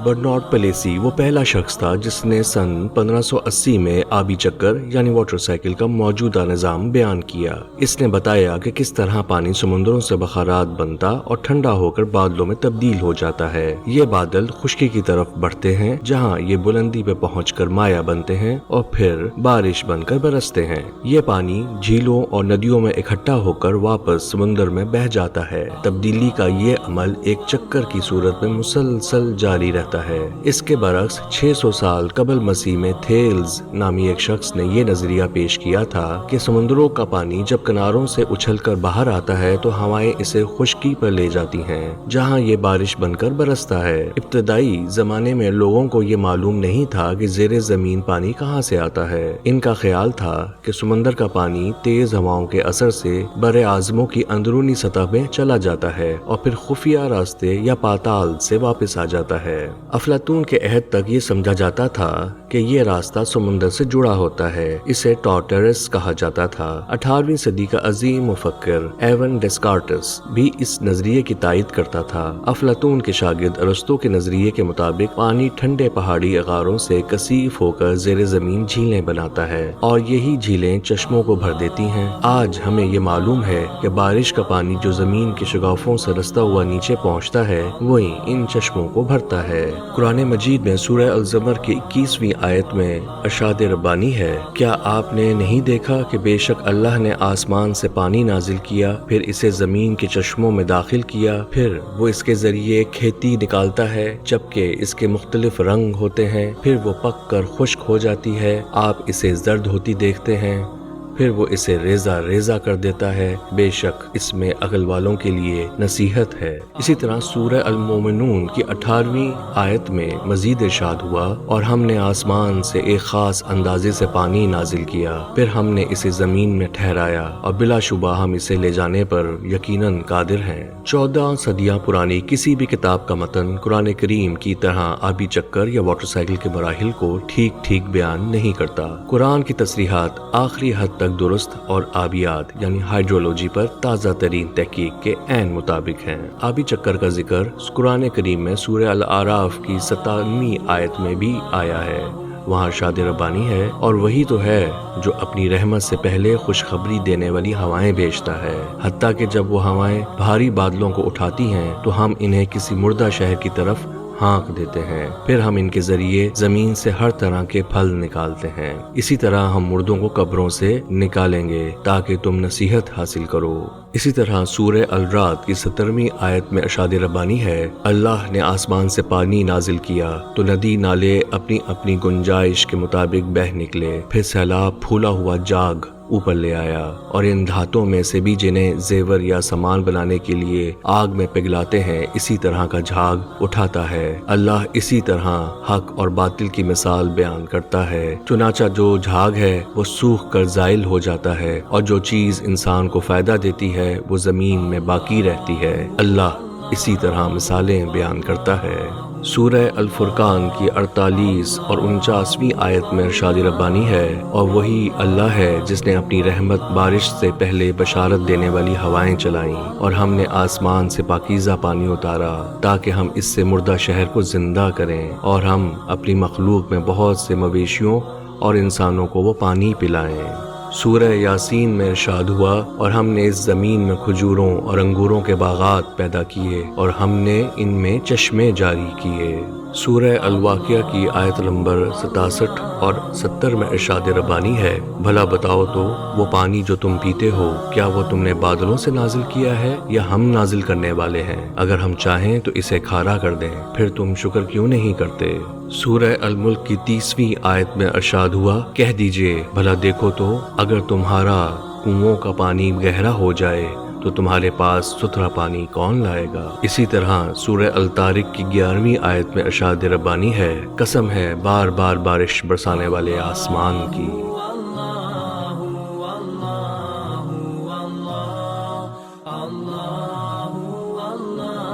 Bernard پلیسی وہ پہلا شخص تھا جس نے سن 1580 میں آبی چکر یعنی واٹر سائیکل کا موجودہ نظام بیان کیا۔ اس نے بتایا کہ کس طرح پانی سمندروں سے بخارات بنتا اور ٹھنڈا ہو کر بادلوں میں تبدیل ہو جاتا ہے۔ یہ بادل خشکی کی طرف بڑھتے ہیں جہاں یہ بلندی پہ پہنچ کر مائع بنتے ہیں اور پھر بارش بن کر برستے ہیں۔ یہ پانی جھیلوں اور ندیوں میں اکٹھا ہو کر واپس سمندر میں بہہ جاتا ہے۔ تبدیلی کا یہ عمل ایک چکر کی صورت میں مسلسل جاری رہتا ہے۔ اس کے برعکس 600 سال قبل مسیح میں تھیلز نامی ایک شخص نے یہ نظریہ پیش کیا تھا کہ سمندروں کا پانی جب کناروں سے اچھل کر باہر آتا ہے تو ہوائیں اسے خشکی پر لے جاتی ہیں جہاں یہ بارش بن کر برستا ہے۔ ابتدائی زمانے میں لوگوں کو یہ معلوم نہیں تھا کہ زیر زمین پانی کہاں سے آتا ہے۔ ان کا خیال تھا کہ سمندر کا پانی تیز ہواؤں کے اثر سے بر اعظموں کی اندرونی سطح میں چلا جاتا ہے اور پھر خفیہ راستے یا پاتال سے واپس آ جاتا ہے۔ افلاطون کے عہد تک یہ سمجھا جاتا تھا کہ یہ راستہ سمندر سے جڑا ہوتا ہے۔ اسے ٹارٹرس کہا جاتا تھا۔ 18ویں صدی کا عظیم مفکر ایون ڈیسکارٹس بھی اس نظریے کی تائید کرتا تھا۔ افلاطون کے شاگرد ارسطو کے نظریے کے مطابق پانی ٹھنڈے پہاڑی غاروں سے کثیف ہو کر زیر زمین جھیلیں بناتا ہے اور یہی جھیلیں چشموں کو بھر دیتی ہیں۔ آج ہمیں یہ معلوم ہے کہ بارش کا پانی جو زمین کے شگافوں سے رستا ہوا نیچے پہنچتا ہے وہی ان چشموں کو بھرتا ہے۔ قرآن مجید میں سورہ الزمر کی 21ویں آیت میں ارشاد ربانی ہے، کیا آپ نے نہیں دیکھا کہ بے شک اللہ نے آسمان سے پانی نازل کیا، پھر اسے زمین کے چشموں میں داخل کیا، پھر وہ اس کے ذریعے کھیتی نکالتا ہے جبکہ اس کے مختلف رنگ ہوتے ہیں، پھر وہ پک کر خشک ہو جاتی ہے، آپ اسے زرد ہوتی دیکھتے ہیں، پھر وہ اسے ریزہ ریزہ کر دیتا ہے، بے شک اس میں عقل والوں کے لیے نصیحت ہے۔ اسی طرح سورہ المومنون کی 18ویں آیت میں مزید ارشاد ہوا، اور ہم نے آسمان سے ایک خاص اندازے سے پانی نازل کیا، پھر ہم نے اسے زمین میں ٹھہرایا اور بلا شبہ ہم اسے لے جانے پر یقیناً قادر ہیں۔ 14 صدیاں پرانی کسی بھی کتاب کا متن قرآن کریم کی طرح آبی چکر یا واٹر سائیکل کے مراحل کو ٹھیک ٹھیک بیان نہیں کرتا۔ قرآن کی تصریحات آخری حد تک درست اور آبیات یعنی ہائیڈرولوجی پر تازہ ترین تحقیق کے عین مطابق ہیں۔ آبی چکر کا ذکر قرآن کریم میں سورہ الاعراف کی 57ویں آیت میں بھی آیا ہے۔ وہاں ارشاد ربانی ہے، اور وہی تو ہے جو اپنی رحمت سے پہلے خوشخبری دینے والی ہوائیں بھیجتا ہے، حتیٰ کہ جب وہ ہوائیں بھاری بادلوں کو اٹھاتی ہیں تو ہم انہیں کسی مردہ شہر کی طرف ہانک دیتے ہیں، پھر ہم ان کے ذریعے زمین سے ہر طرح کے پھل نکالتے ہیں۔ اسی طرح ہم مردوں کو قبروں سے نکالیں گے تاکہ تم نصیحت حاصل کرو۔ اسی طرح سورہ الرعد کی 17ویں آیت میں ارشاد ربانی ہے، اللہ نے آسمان سے پانی نازل کیا تو ندی نالے اپنی اپنی گنجائش کے مطابق بہہ نکلے، پھر سیلاب پھولا ہوا جاگ اوپر لے آیا، اور ان دھاتوں میں سے بھی جنہیں زیور یا سامان بنانے کے لیے آگ میں پگھلاتے ہیں اسی طرح کا جھاگ اٹھاتا ہے۔ اللہ اسی طرح حق اور باطل کی مثال بیان کرتا ہے۔ چنانچہ جو جھاگ ہے وہ سوکھ کر زائل ہو جاتا ہے، اور جو چیز انسان کو فائدہ دیتی ہے وہ زمین میں باقی رہتی ہے۔ اللہ اسی طرح مثالیں بیان کرتا ہے۔ سورہ الفرقان کی 48 اور 49ویں آیت میں ارشاد ربانی ہے، اور وہی اللہ ہے جس نے اپنی رحمت بارش سے پہلے بشارت دینے والی ہوائیں چلائیں، اور ہم نے آسمان سے پاکیزہ پانی اتارا تاکہ ہم اس سے مردہ شہر کو زندہ کریں، اور ہم اپنی مخلوق میں بہت سے مویشیوں اور انسانوں کو وہ پانی پلائیں۔ سورہ یاسین میں ارشاد ہوا، اور ہم نے اس زمین میں کھجوروں اور انگوروں کے باغات پیدا کیے اور ہم نے ان میں چشمے جاری کیے۔ سورہ الواقعہ کی آیت نمبر 67 اور 70 میں ارشاد ربانی ہے، بھلا بتاؤ تو وہ پانی جو تم پیتے ہو کیا وہ تم نے بادلوں سے نازل کیا ہے یا ہم نازل کرنے والے ہیں؟ اگر ہم چاہیں تو اسے کھارا کر دیں، پھر تم شکر کیوں نہیں کرتے؟ سورہ الملک کی 30ویں آیت میں ارشاد ہوا، کہہ دیجئے بھلا دیکھو تو اگر تمہارا کنووں کا پانی گہرا ہو جائے تو تمہارے پاس ستھرا پانی کون لائے گا؟ اسی طرح سورہ الطارق کی 11ویں آیت میں ارشاد ربانی ہے، قسم ہے بار بار بارش برسانے والے آسمان کی۔